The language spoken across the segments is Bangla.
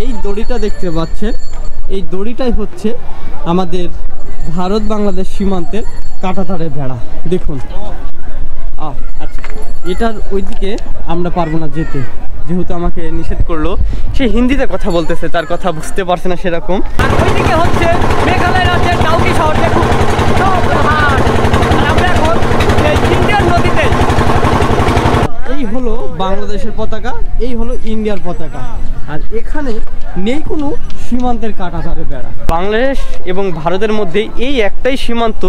এই দড়িটা দেখতে পাচ্ছেন, এই দড়িটাই হচ্ছে আমাদের ভারত বাংলাদেশ সীমান্তের কাঁটাতারে বেড়া। দেখুন, আচ্ছা, এটার ওইদিকে আমরা পারবো না যেতে, যেহেতু আমাকে নিষেধ করলো। সে হিন্দিতে কথা বলতেছে, তার কথা বুঝতে পারছে না সেরকম। আর ওইদিকে হচ্ছে মেঘালয় রাজ্যের ডাউকি শহর। দেখুন সব পাহাড়, আর আমরা এখন ইন্ডিয়ান নদীতে। এই হলো বাংলাদেশের পতাকা, এই হলো ইন্ডিয়ার পতাকা, আর এখানে নেই কোনো সীমান্তের কাঁটাতারে বেড়া। বাংলাদেশ এবং ভারতের মধ্যে এই একটাই সীমান্ত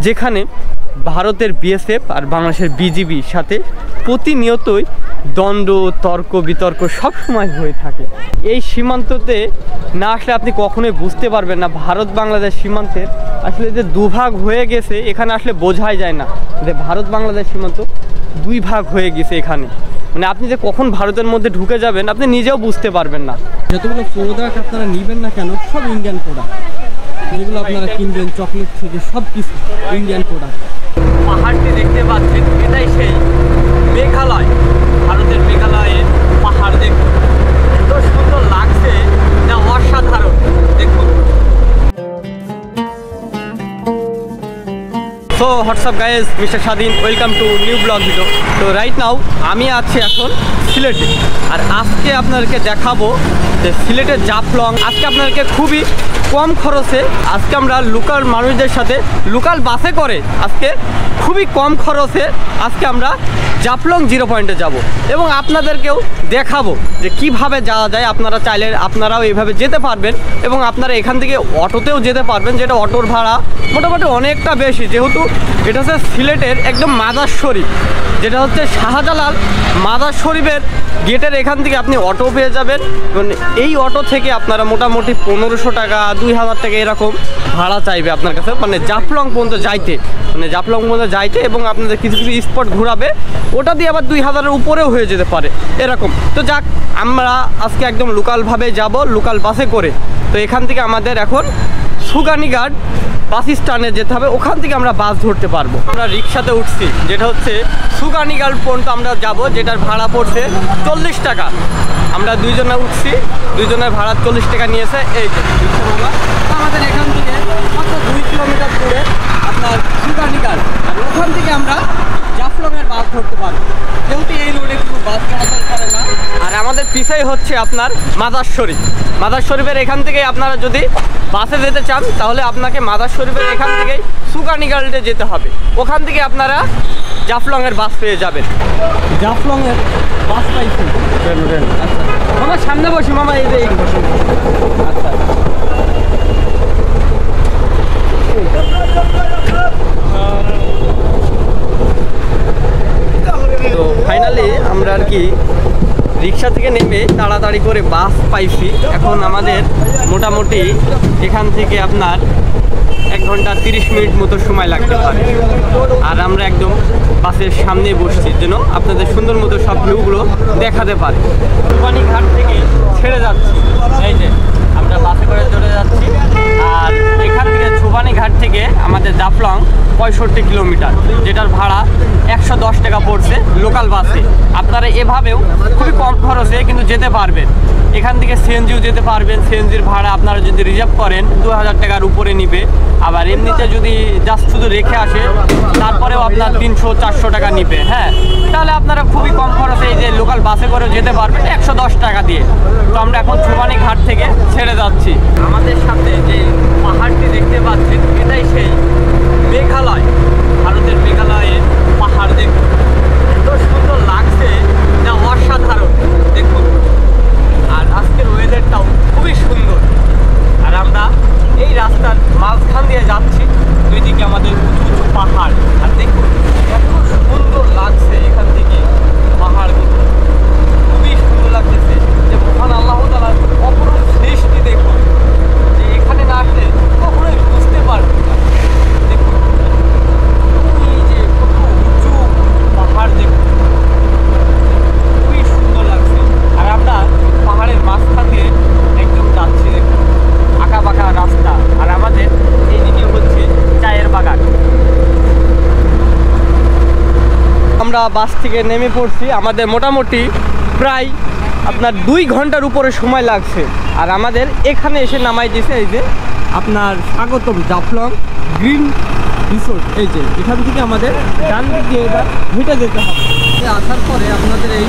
যেখানে ভারতের বিএসএফ আর বাংলাদেশের বিজিবির সাথে প্রতিনিয়তই দ্বন্দ্ব, তর্ক বিতর্ক সব সময় হয়ে থাকে। এই সীমান্ততে না আসলে আপনি কখনোই বুঝতে পারবেন না ভারত বাংলাদেশ সীমান্তের আসলে যে দুভাগ হয়ে গেছে, এখানে আসলে বোঝাই যায় না যে ভারত বাংলাদেশ সীমান্ত দুই ভাগ হয়ে গেছে এখানে। মানে আপনি যে কখন ভারতের মধ্যে ঢুকে যাবেন আপনি নিজেও বুঝতে পারবেন না। যতগুলো প্রোডাক্ট আপনারা নেবেন না কেন সব ইন্ডিয়ান প্রোডাক্ট, যেগুলো আপনারা কিনবেন চকলেট থেকে সব কিছু ইন্ডিয়ান প্রোডাক্ট। পাহাড়টি দেখতে পাচ্ছেন, এটাই সেই মেঘালয়, ভারতের মেঘালয়ের পাহাড়। দেখুন এত সুন্দর লাগছে, না অসাধারণ। দেখুন। সো হোয়াটসঅ্যাপ গাইজ, মিস্টার স্বাধীন, welcome to new blog video. তো রাইট নাও আমি আছি এখন সিলেটে, আর আজকে আপনাদেরকে দেখাবো যে সিলেটের জাফলং। আজকে আপনাদেরকে খুবই কম খরচে, আজকে আমরা লোকাল মানুষদের সাথে লোকাল বাসে করে আজকে খুবই কম খরচে আজকে আমরা জাফলং জিরো পয়েন্টে যাব, এবং আপনাদেরকেও দেখাবো যে কিভাবে যাওয়া যায়। আপনারা চাইলে আপনারাও এইভাবে যেতে পারবেন, এবং আপনারা এখান থেকে অটোতেও যেতে পারবেন, যেটা অটোর ভাড়া মোটামুটি অনেকটা বেশি, যেহেতু এটা হচ্ছে সিলেটের একদম মাজার শরীফ, যেটা হচ্ছে শাহজালাল মাজার শরীফের গেটের এখান থেকে আপনি অটো পেয়ে যাবেন। এই অটো থেকে আপনারা মোটামুটি 1500 টাকা 2000 টাকা এরকম ভাড়া চাইবে আপনার কাছে, মানে জাফলং পর্যন্ত যাইতে, মানে জাফলং পর্যন্ত যাইতে, এবং আপনাদের কিছু কিছু স্পট ঘোরাবে, ওটা দিয়ে আবার 2000-এর উপরেও হয়ে যেতে পারে এরকম। তো যাক, আমরা আজকে একদম লোকালভাবে যাব, লোকাল বাসে করে। তো এখান থেকে আমাদের এখন সুগানীঘাট বাস স্ট্যান্ডে যেতে হবে, ওখান থেকে আমরা বাস ধরতে পারবো। আমরা রিক্সাতে উঠছি, যেটা হচ্ছে সুগানীঘাট পর্যন্ত আমরা যাব, যেটার ভাড়া পড়ছে 40 টাকা। আমরা দুইজনে উঠছি, দুইজনের ভাড়া 40 টাকা নিয়েছে। এই যে আমাদের এখান থেকে মাত্র 2 কিলোমিটার দূরে আপনার সুগানীঘাট, আর ওখান থেকে আমরা জাফলংয়ের বাস ধরতে পারবো, যেহেতু এই রোডে কোনো বাস চলাচল করে না। আর আমাদের পিছাই হচ্ছে আপনার মাজার শরীফ। মাজার শরীফের এখান থেকে আপনারা যদি বাসে যেতে চান তাহলে আপনাকে মাজার শরীফের এখান থেকেই সুগানীঘাটে যেতে হবে, ওখান থেকে আপনারা জাফলংয়ের বাস পেয়ে যাবেন। জাফলংয়ের বাস পাইছি। আচ্ছা মামা সামনে বসি, মামা এই যে বসে। আচ্ছা তো ফাইনালি আমরা আর কি রিক্সা থেকে নেমে তাড়াতাড়ি করে বাস পাইছি। এখন আমাদের মোটামুটি এখান থেকে আপনার 1 ঘন্টা 30 মিনিট মতো সময় লাগতে পারে, আর আমরা একদম বাসের সামনে বসছি যেন আপনাদের সুন্দর মতো সব ভিউগুলো দেখাতে পারে। সুগানীঘাট থেকে ছেড়ে যাচ্ছি, এই যে আমরা বাসে করে চলে যাচ্ছি, আর এখান থেকে সুগানীঘাট থেকে আমাদের জাফলং 65 কিলোমিটার, যেটার ভাড়া 110 টাকা পড়ছে লোকাল বাসে। আপনারা এভাবেও খুবই কম খরচে কিন্তু যেতে পারবেন। এখান থেকে সিএনজিও যেতে পারবেন, সিএনজির ভাড়া আপনারা যদি রিজার্ভ করেন 2000 টাকার উপরে নিবে, আবার এমনিতে যদি জাস্ট শুধু রেখে আসে তারপরেও আপনার 300-400 টাকা নিবে। হ্যাঁ, তাহলে আপনারা খুবই কম খরচে এই যে লোকাল বাসে করে যেতে পারবেন 110 টাকা দিয়ে। তো আমরা এখন সুগানীঘাট থেকে ছেড়ে যাচ্ছি। আমাদের সামনে যে পাহাড়টি দেখতে পাচ্ছেন, এটাই সেই মেঘালয়, ভারতের মেঘালয়ের পাহাড়। দেখুন এত সুন্দর লাগছে, না অসাধারণ। দেখুন, আর আজকের ওয়েদারটাও খুবই সুন্দর, আর আমরা এই রাস্তার মাঝখান দিয়ে যাচ্ছি, দুই দিকে আমাদের উঁচু উঁচু পাহাড়। আর দেখুন এত সুন্দর লাগছে এখান থেকে পাহাড়গুলো, খুবই সুন্দর লাগতেছে। যে মহান আল্লাহ তাআলার অপরূপ সৃষ্টি, দেখুন যে এখানে না আসলে কখনোই বুঝতে পারবেন না। দেখুন এই যে কত উঁচু পাহাড়, দেখুন খুবই সুন্দর লাগছে। আর আমরা পাহাড়ের মাঝখান দিয়ে একদম যাচ্ছি, দেখুন আঁকা বাঁকা রাস্তা, আর আমাদের এইদিকে হচ্ছে চায়ের বাগান। আমরা বাস থেকে নেমে পড়ছি, আমাদের মোটামুটি প্রায় আপনার 2 ঘন্টার উপরে সময় লাগছে। আর আমাদের এখানে এসে নামাই দিয়েছে এই যে আপনার স্বাগতম জাফলং গ্রিন রিসোর্ট। এই যে এখান থেকে আমাদের ডান দিকে এবার হেঁটে যেতে হবে। আসার পরে আপনাদের এই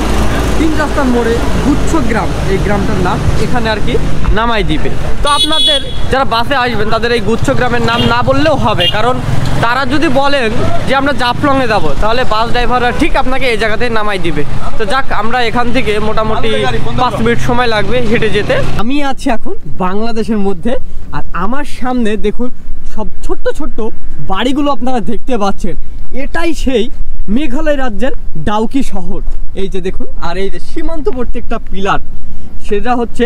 3 রাস্তার মোড়ে গুচ্ছ গ্রাম, এই গ্রামটার নাম, এখানে আর কি নামাই দিবে। তো আপনাদের যারা বাসে আসবেন তাদের এই গুচ্ছ গ্রামের নাম না বললেও হবে, কারণ তারা যদি বলেন যে আমরা জাফলংয়ে যাব তাহলে বাস ড্রাইভাররা ঠিক আপনাকে এই জায়গাতে নামাই দিবে। তো যাক, আমরা এখান থেকে মোটামুটি 5 মিনিট সময় লাগবে হেঁটে যেতে। আমি আছি এখন বাংলাদেশের মধ্যে, আর আমার সামনে দেখুন সব ছোট্ট ছোট্ট বাড়িগুলো আপনারা দেখতে পাচ্ছেন। এটাই সেই মেঘালয় রাজ্যের ডাউকি শহর। এই যে দেখুন, আর এই যে সীমান্তবর্তী একটা পিলার, সেটা হচ্ছে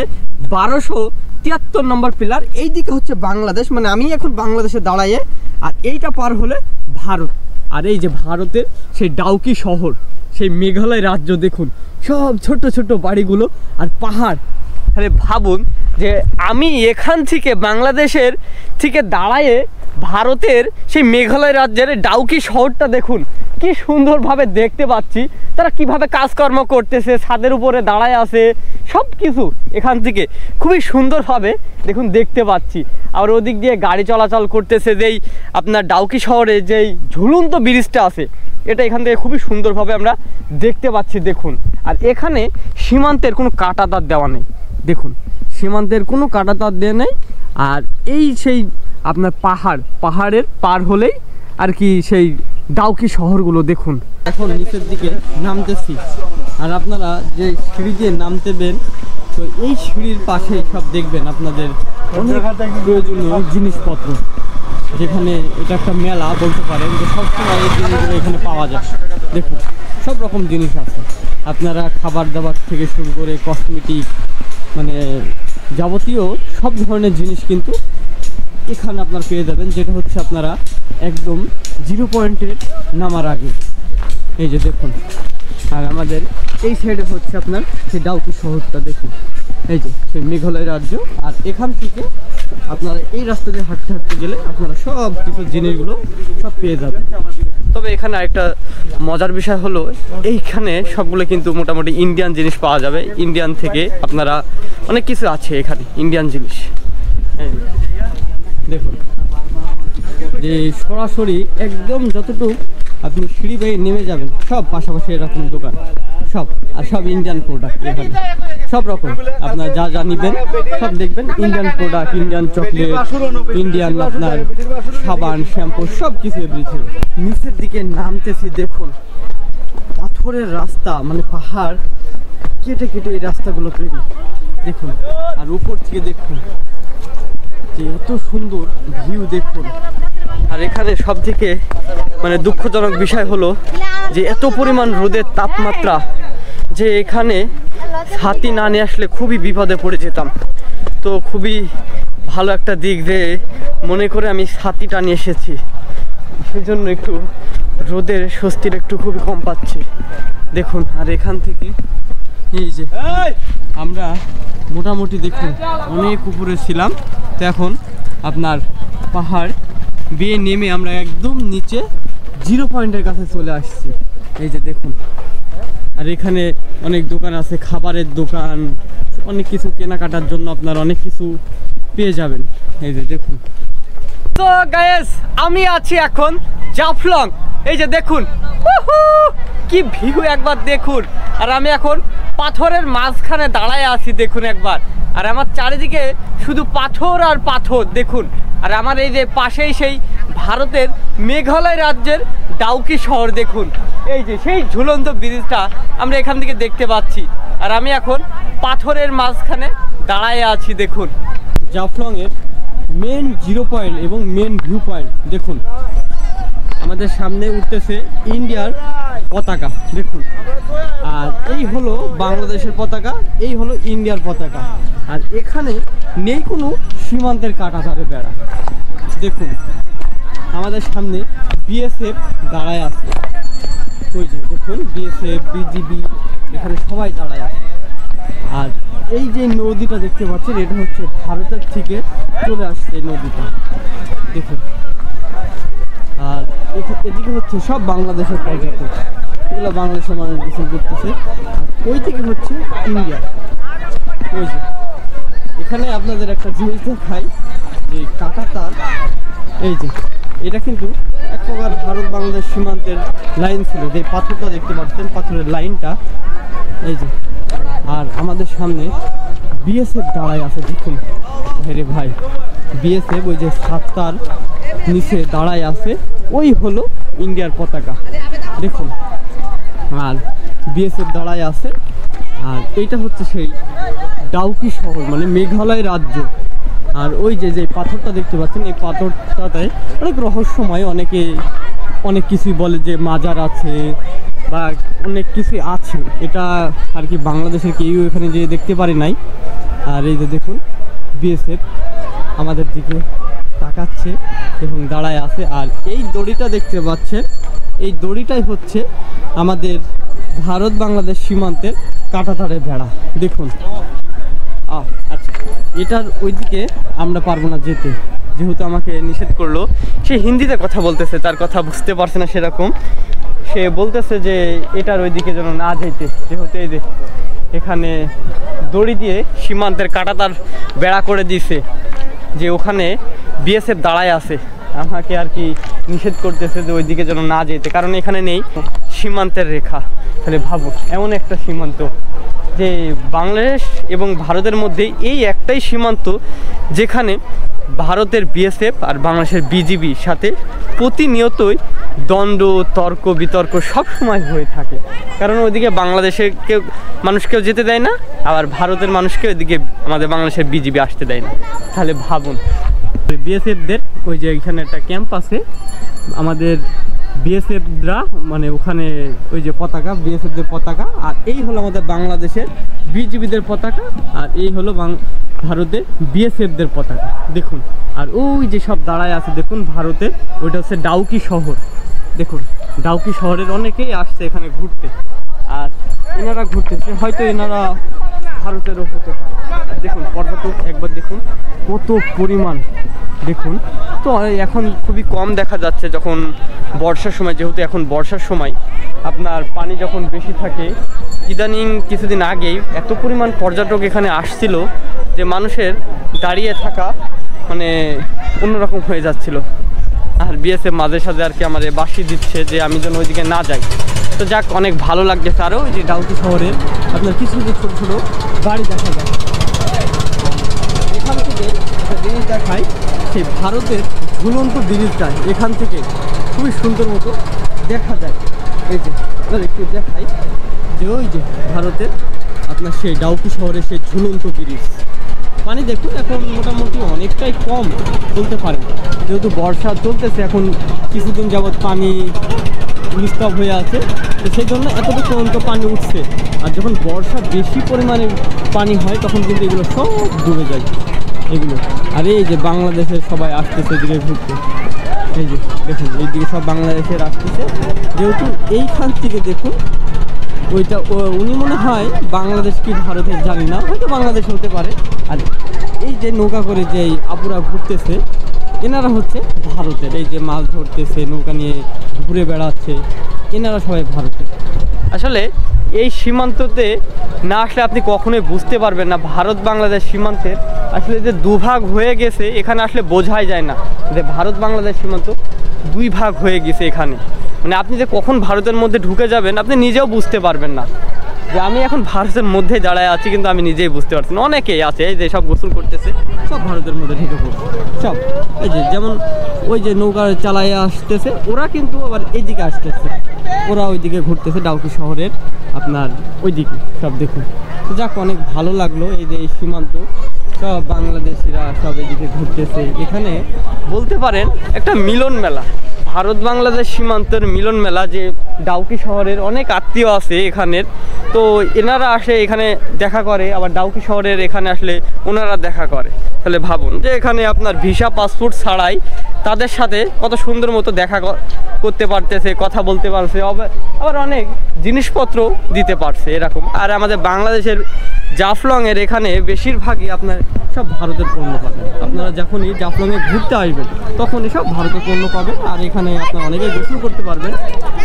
1273 নম্বর পিলার। এই দিকে হচ্ছে বাংলাদেশ, মানে আমি এখন বাংলাদেশে দাঁড়াইয়ে, আর এইটা পার হলে ভারত। আর এই যে ভারতের সেই ডাউকি শহর, সেই মেঘালয় রাজ্য দেখুন, সব ছোট ছোট বাড়িগুলো আর পাহাড়। তাহলে ভাবুন যে আমি এখান থেকে বাংলাদেশের থেকে দাঁড়ায়ে ভারতের সেই মেঘালয় রাজ্যের ডাউকি শহরটা দেখুন কি সুন্দরভাবে দেখতে পাচ্ছি। তারা কিভাবে কাজকর্ম করতেছে, ছাদের উপরে দাঁড়ায় আছে, সব কিছু এখান থেকে খুবই সুন্দরভাবে দেখুন দেখতে পাচ্ছি। আর ওদিক দিয়ে গাড়ি চলাচল করতেছে। যেই আপনার ডাউকি শহরে যেই ঝুলন্ত ব্রিজটা আছে, এটা এখান থেকে খুবই সুন্দরভাবে আমরা দেখতে পাচ্ছি দেখুন। আর এখানে সীমান্তের কোনো কাঁটাতার দেওয়া নেই, দেখুন সীমান্তের কোনো কাঁটাতার দেওয়া নেই। আর এই সেই আপনার পাহাড়ের পার হলেই আর কি সেই ডাউকি শহরগুলো দেখুন। এখন নিচের দিকে নামতেছি, আর আপনারা যে সিঁড়ি দিয়ে নামতেবেন, তো এই সিঁড়ির পাশে সব দেখবেন আপনাদের অনেক প্রয়োজনীয় জিনিসপত্র, যেখানে এটা একটা মেলা বলতে পারেন, যে সবসময় এই জিনিসগুলো এখানে পাওয়া যায়। দেখুন সব রকম জিনিস আছে, আপনারা খাবার দাবার থেকে শুরু করে কসমেটিক, মানে যাবতীয় সব ধরনের জিনিস কিন্তু এখানে আপনারা পেয়ে যাবেন, যেটা হচ্ছে আপনারা একদম 0 পয়েন্টের নামার আগে। এই যে দেখুন, আর আমাদের এই সাইডে হচ্ছে আপনার সেই ডাউকি শহরটা দেখুন, এই যে সেই মেঘালয় রাজ্য। আর এখান থেকে আপনারা এই রাস্তা দিয়ে হাঁটতে হাঁটতে গেলে আপনারা সব কিছু জিনিসগুলো সব পেয়ে যাবেন। তবে এখানে আরেকটা মজার বিষয় হলো, এইখানে সবগুলো কিন্তু মোটামুটি ইন্ডিয়ান জিনিস পাওয়া যাবে। ইন্ডিয়ান থেকে আপনারা অনেক কিছু আছে এখানে ইন্ডিয়ান জিনিস। দেখুন যে সরাসরি একদম যতটুকু আপনি সিঁড়ি বেয়ে নেমে যাবেন, সব পাশাপাশি এরকম দোকান, সব আর সব ইন্ডিয়ান প্রোডাক্ট। এখানে সব রকম আপনার যা যা নেবেন সব দেখবেন Indian product, Indian chocolate, Indian আপনার সাবান, শ্যাম্পু, সব কিছু এভরিথিং। নিচের দিকে নামতেছি, দেখুন পাথরের রাস্তা, মানে পাহাড় কেটে কেটে এই রাস্তাগুলো তৈরি দেখুন। আর উপর থেকে দেখুন যে এত সুন্দর ভিউ দেখুন। আর এখানে সব থেকে মানে দুঃখজনক বিষয় হলো যে এত পরিমাণ রোদের তাপমাত্রা, যে এখানে ছাতি না নিয়ে আসলে খুবই বিপদে পড়ে যেতাম। তো খুবই ভালো একটা দিক যে মনে করে আমি ছাতিটা নিয়ে এসেছি, সেজন্য একটু রোদের স্বস্তির একটু খুবই কম পাচ্ছি দেখুন। আর এখান থেকে এই যে আমরা মোটামুটি দেখুন অনেক উপরে ছিলাম, তো এখন আপনার পাহাড় বেয়ে নেমে আমরা একদম নিচে 0 পয়েন্টের কাছে চলে আসছি। এই যে দেখুন, আর এখানে অনেক দোকান আছে, খাবারের দোকান, অনেক কিছু কেনাকাটার জন্য আপনারা অনেক কিছু পেয়ে যাবেন। এই যে দেখুন। তো গাইস, আমি আছি এখন জাফলং। এই যে দেখুন কি ভিউ একবার দেখুন। আর আমি এখন পাথরের মাঝখানে দাঁড়ায় আছি দেখুন একবার। আর আমার চারিদিকে শুধু পাথর আর পাথর দেখুন। আর আমার এই যে পাশেই সেই ভারতের মেঘালয় রাজ্যের ডাউকি শহর দেখুন। এই যে সেই ঝুলন্ত ব্রিজটা আমরা এখান থেকে দেখতে পাচ্ছি। আর আমি এখন পাথরের মাঝখানে দাঁড়ায় আছি দেখুন। জাফলংয়ের মেন 0 পয়েন্ট এবং মেন ভিউ পয়েন্ট দেখুন। আমাদের সামনে উঠতেছে ইন্ডিয়ার পতাকা দেখুন। আর এই হলো বাংলাদেশের পতাকা, এই হলো ইন্ডিয়ার পতাকা। আর এখানে নেই কোনো সীমান্তের কাঁটাতারে বেড়া দেখুন। আমাদের সামনে বিএসএফ দাঁড়ায় আছে, ওই যে দেখুন বিএসএফ, বিজিবি, এখানে সবাই দাঁড়ায় আছে। আর এই যে নদীটা দেখতে পাচ্ছেন, এটা হচ্ছে ভারতের থেকে চলে আসছে এই নদীটা দেখুন। আর এদিকে হচ্ছে সব বাংলাদেশের পর্যটক, এগুলো বাংলাদেশের মানুষ গোসল করতেছে। আর ওই দিকে হচ্ছে ইন্ডিয়া। ওই যে এখানে আপনাদের একটা জিনিস দেখাই, যে কাঁটাতার, এই যে এটা কিন্তু এক প্রকার ভারত বাংলাদেশ সীমান্তের লাইন ছিল। যে পাথরটা দেখতে পাচ্ছেন, পাথরের লাইনটা এই যে। আর আমাদের সামনে বিএসএফ দাঁড়ায় আছে, দেখুন হেরে ভাই, বিএসএফ ওই যে সাতটার নিচে দাঁড়ায় আছে, ওই হলো ইন্ডিয়ার পতাকা দেখুন। আর বিএসএফ দাঁড়ায় আছে। আর এইটা হচ্ছে সেই ডাউকি শহর, মানে মেঘালয় রাজ্য। আর ওই যে যে পাথরটা দেখতে পাচ্ছেন, এই পাথরটাতে অনেক রহস্যময়, অনেক কিছুই বলে যে মাজার আছে বা অনেক কিছুই আছে। এটা আর কি বাংলাদেশের কেউ এখানে যে দেখতে পারে নাই। আর এই যে দেখুন বিএসএফ আমাদের দিকে তাকাচ্ছে এবং দাঁড়ায় আছে। আর এই দড়িটা দেখতে পাচ্ছেন, এই দড়িটাই হচ্ছে আমাদের ভারত বাংলাদেশ সীমান্তের কাঁটাতারের বেড়া দেখুন। আচ্ছা, এটার ওইদিকে আমরা পারবো না যেতে, যেহেতু আমাকে নিষেধ করলো। সে হিন্দিতে কথা বলতেছে, তার কথা বুঝতে পারছে না সেরকম। সে বলতেছে যে এটার ওইদিকে যেন না যেতে, যেহেতু এই যে এখানে দড়ি দিয়ে সীমান্তের কাঁটাতার বেড়া করে দিয়েছে, যে ওখানে বিএসএফ দাঁড়ায় আছে। আমাকে আর কি নিষেধ করতেছে যে ওইদিকে যেন না যেতে, কারণ এখানে নেই সীমান্তের রেখা। তাহলে ভাবুন, এমন একটা সীমান্ত যে বাংলাদেশ এবং ভারতের মধ্যে এই একটাই সীমান্ত, যেখানে ভারতের বিএসএফ আর বাংলাদেশের বিজিবির সাথে প্রতিনিয়তই দ্বন্দ্ব, তর্ক বিতর্ক সব সময় হয়ে থাকে। কারণ ওইদিকে বাংলাদেশের মানুষকেও যেতে দেয় না, আবার ভারতের মানুষকে ওইদিকে আমাদের বাংলাদেশের বিজিবি আসতে দেয় না। তাহলে ভাবুন, বিএসএফদের ওই যে এখানে একটা ক্যাম্প আছে, আমাদের বিএসএফরা মানে ওখানে ওই যে পতাকা, বিএসএফদের পতাকা। আর এই হলো আমাদের বাংলাদেশের বিজিবিদের পতাকা, আর এই হলো ভারতের বিএসএফদের পতাকা দেখুন। আর ওই যে সব দাঁড়ায় আছে দেখুন ভারতের, ওইটা হচ্ছে ডাউকি শহর দেখুন। ডাউকি শহরের অনেকেই আসছে এখানে ঘুরতে, আর এনারা ঘুরতেছে, হয়তো এনারা ভারতেরও হতে পারে। দেখুন পর্যটক একবার দেখুন কত পরিমাণ দেখুন। তো এখন খুবই কম দেখা যাচ্ছে যখন বর্ষার সময়, যেহেতু এখন বর্ষার সময় আপনার পানি যখন বেশি থাকে। ইদানিং কিছুদিন আগেই এত পরিমাণ পর্যটক এখানে আসছিল যে মানুষের দাঁড়িয়ে থাকা মানে অন্যরকম হয়ে যাচ্ছিল। আর বিএসএফ মাঝে সাঝে আর কি আমার বাঁশি দিচ্ছে যে আমি যেন ওইদিকে না যাই। তো যাক, অনেক ভালো লাগছে। আরও ওই যে ডাউকি শহরের আপনার কিছু কিছু ছোটো ছোটো বাড়ি দেখা যায়। এখান থেকে একটা জিনিস দেখায়, সেই ভারতের ঝুলন্ত ব্রিজটা এখান থেকে খুবই সুন্দর মতো দেখা যায়। এই যে আপনার একটু দেখাই যে ওই যে ভারতের আপনার সেই ডাউকি শহরের সেই ঝুলন্ত ব্রিজ। পানি দেখুন এখন মোটামুটি অনেকটাই কম বলতে পারেন, যেহেতু বর্ষা চলতেছে। এখন কিছুদিন যাবৎ পানি নিস্তব হয়ে আছে, তো সেই জন্য এতটুকু পর্যন্ত পানি উঠছে। আর যখন বর্ষা বেশি পরিমাণে পানি হয় তখন কিন্তু এগুলো সব ডুবে যায় এগুলো। আর এই যে বাংলাদেশের সবাই আসতেছে এদিকে ঘুরতে, এই যে দেখুন এইদিকে সব বাংলাদেশের আসতেছে। যেহেতু এইখান থেকে দেখুন ওইটা উনি মনে হয় বাংলাদেশ কি ভারতের জানি না, হয়তো বাংলাদেশ হতে পারে। আর এই যে নৌকা করে যে আপুরা ঘুরতেছে, এনারা হচ্ছে ভারতের। এই যে মাছ ধরতেছে, নৌকা নিয়ে ঘুরে বেড়াচ্ছে, এনারা সবাই ভারতের। আসলে এই সীমান্ততে না আসলে আপনি কখনোই বুঝতে পারবেন না ভারত বাংলাদেশ সীমান্তের আসলে যে দুভাগ হয়ে গেছে। এখানে আসলে বোঝাই যায় না যে ভারত বাংলাদেশ সীমান্ত দুই ভাগ হয়ে গেছে এখানে। মানে আপনি যে কখন ভারতের মধ্যে ঢুকে যাবেন আপনি নিজেও বুঝতে পারবেন না, যে আমি এখন ভারতের মধ্যে দাঁড়ায় আছি কিন্তু আমি নিজেই বুঝতে পারছি না। অনেকেই আছে এই যে সব গোসল করতেছে, সব ভারতের মধ্যে ঢুকে পড়ছে সব। এই যে যেমন ওই যে নৌকা চালায় আসতেছে, ওরা কিন্তু আবার এইদিকে আসতেছে, ওরা ওইদিকে ঘুরতেছে ডাউকি শহরের আপনার ওইদিকে সব দেখুন। তো যাক, অনেক ভালো লাগলো। এই যে এই সীমান্ত সব বাংলাদেশিরা সব এদিকে ঘুরতেছে। এখানে বলতে পারেন একটা মিলন মেলা, ভারত বাংলাদেশ সীমান্তের মিলন মেলা। যে ডাউকি শহরের অনেক আত্মীয় আছে এখানের, তো এনারা আসে এখানে দেখা করে, আবার ডাউকি শহরের এখানে আসলে ওনারা দেখা করে। তাহলে ভাবুন যে এখানে আপনার ভিসা পাসপোর্ট ছাড়াই তাদের সাথে কত সুন্দর মতো দেখা করতে পারতেছে, কথা বলতে পারছে, আবার অনেক জিনিসপত্র দিতে পারছে এরকম। আর আমাদের বাংলাদেশের জাফলংয়ের এখানে বেশিরভাগই আপনার সব ভারতের পণ্য পাবেন। আপনারা যখনই জাফলংয়ে ঘুরতে আসবেন তখনই সব ভারতের পণ্য পাবেন। আর এখানে আপনারা অনেকেই গোসল করতে পারবেন।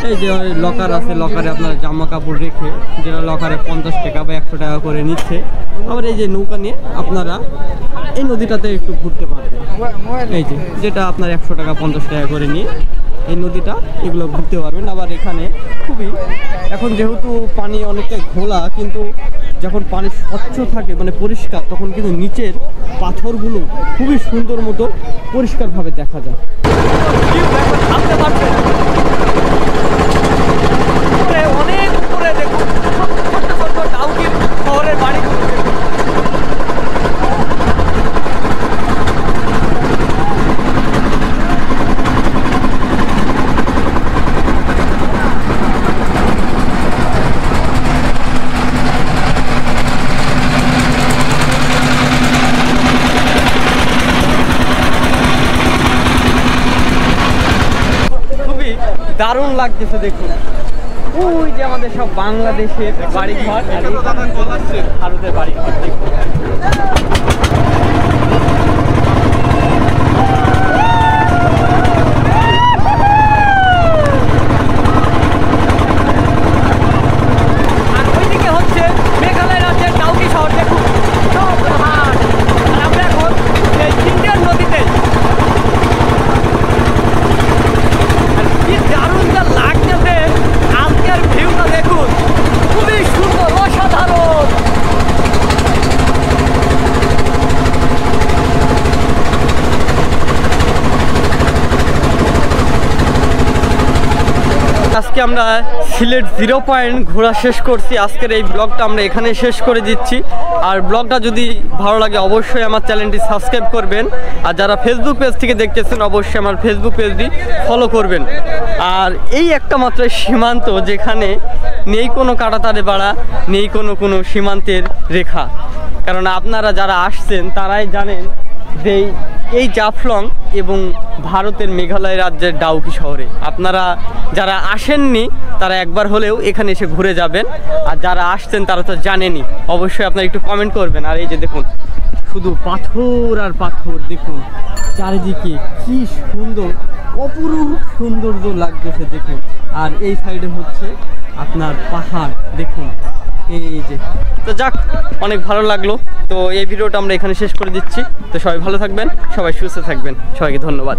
এই যে লকার আছে, লকারে আপনারা জামা কাপড় রেখে, যেটা লকারে 50 টাকা বা 100 টাকা করে নিচ্ছে। আবার এই যে নৌকা নিয়ে আপনারা এই নদীটাতে একটু ঘুরতে পারবেন। এই যে যেটা আপনার 100 টাকা 50 টাকা করে নিয়ে এই নদীটা এগুলো ঘুরতে পারবেন। আবার এখানে খুবই এখন যেহেতু পানি অনেকটা ঘোলা, কিন্তু যখন পানি স্বচ্ছ থাকে মানে পরিষ্কার, তখন কিন্তু নিচের পাথরগুলো খুবই সুন্দর মতো পরিষ্কারভাবে দেখা যায়। অনেক উপরে দেখুন ছোট্ট ছোট্ট ডাউকির শহরের বাড়িগুলো দেখুন। দারুণ লাগতেছে দেখুন। ওই যে আমাদের সব বাংলাদেশের বাড়িঘর, ভারতের বাড়িঘর দেখুন। আর ওইদিকে হচ্ছে মেঘালয় রাজ্যের ডাউকি শহর দেখুন, সব পাহাড়। আর আমরা এখন এই ইন্ডিয়ান নদীতে দারুণ যা লাগতেছে, আজকের ভিউটা দেখুন, খুবই সুন্দর, অসাধারণ। আজকে আমরা সিলেট 0 পয়েন্ট ঘোরা শেষ করছি। আজকের এই ব্লগটা আমরা এখানে শেষ করে দিচ্ছি। আর ব্লগটা যদি ভালো লাগে অবশ্যই আমার চ্যানেলটি সাবস্ক্রাইব করবেন। আর যারা ফেসবুক পেজ থেকে দেখতেছেন অবশ্যই আমার ফেসবুক পেজটি ফলো করবেন। আর এই একটা মাত্র সীমান্ত, যেখানে নেই কোনো কাঁটাতারে বাড়া, নেই কোনো সীমান্তের রেখা। কারণ আপনারা যারা আসছেন তারাই জানেন যে এই জাফলং এবং ভারতের মেঘালয় রাজ্যের ডাউকি শহরে আপনারা যারা আসেননি তারা একবার হলেও এখানে এসে ঘুরে যাবেন। আর যারা আসছেন তারা তো জানেনই, অবশ্যই আপনারা একটু কমেন্ট করবেন। আর এই যে দেখুন শুধু পাথর আর পাথর, দেখুন চারিদিকে কি সুন্দর, অপরূপ সৌন্দর্য লাগতেছে দেখুন। আর এই সাইডে হচ্ছে আপনার পাহাড় দেখুন। এই যে তো যাক, অনেক ভালো লাগলো। তো এই ভিডিওটা আমরা এখানে শেষ করে দিচ্ছি। তো সবাই ভালো থাকবেন, সবাই সুস্থ থাকবেন, সবাইকে ধন্যবাদ।